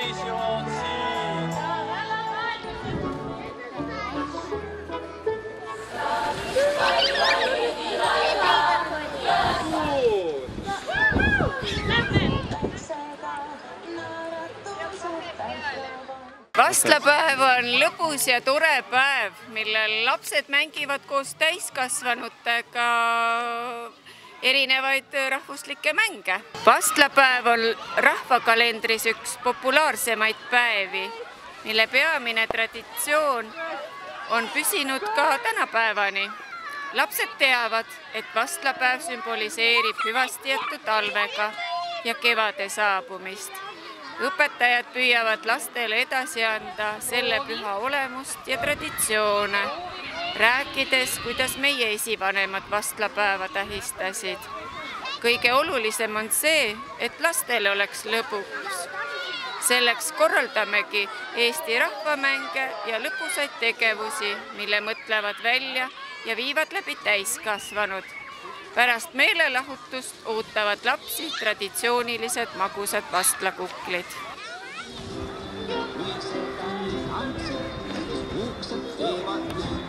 Televisioon siin. Vastlapäev on lõbus ja tore päev, millel lapsed mängivad koos täiskasvanutega erinevaid rahvuslikke mänge. Vastlapäev on rahvakalendris üks populaarsemaid päevi, mille peamine traditsioon on püsinud ka tänapäevani. Lapsed teavad, et vastlapäev sümboliseerib hüvasti jäetud talvega ja kevade saabumist. Õpetajad püüavad lastele edasi anda selle püha olemust ja traditsioone, rääkides, kuidas meie esivanemad vastlapäeva tähistasid. Kõige olulisem on see, et lastele oleks lõbuks. Selleks korraldamegi Eesti rahvamänge ja lõbusaid tegevusi, mille mõtlevad välja ja viivad läbi täiskasvanud. Pärast meelelahutust ootavad lapsi traditsioonilised magusad vastlakuklid. Teevad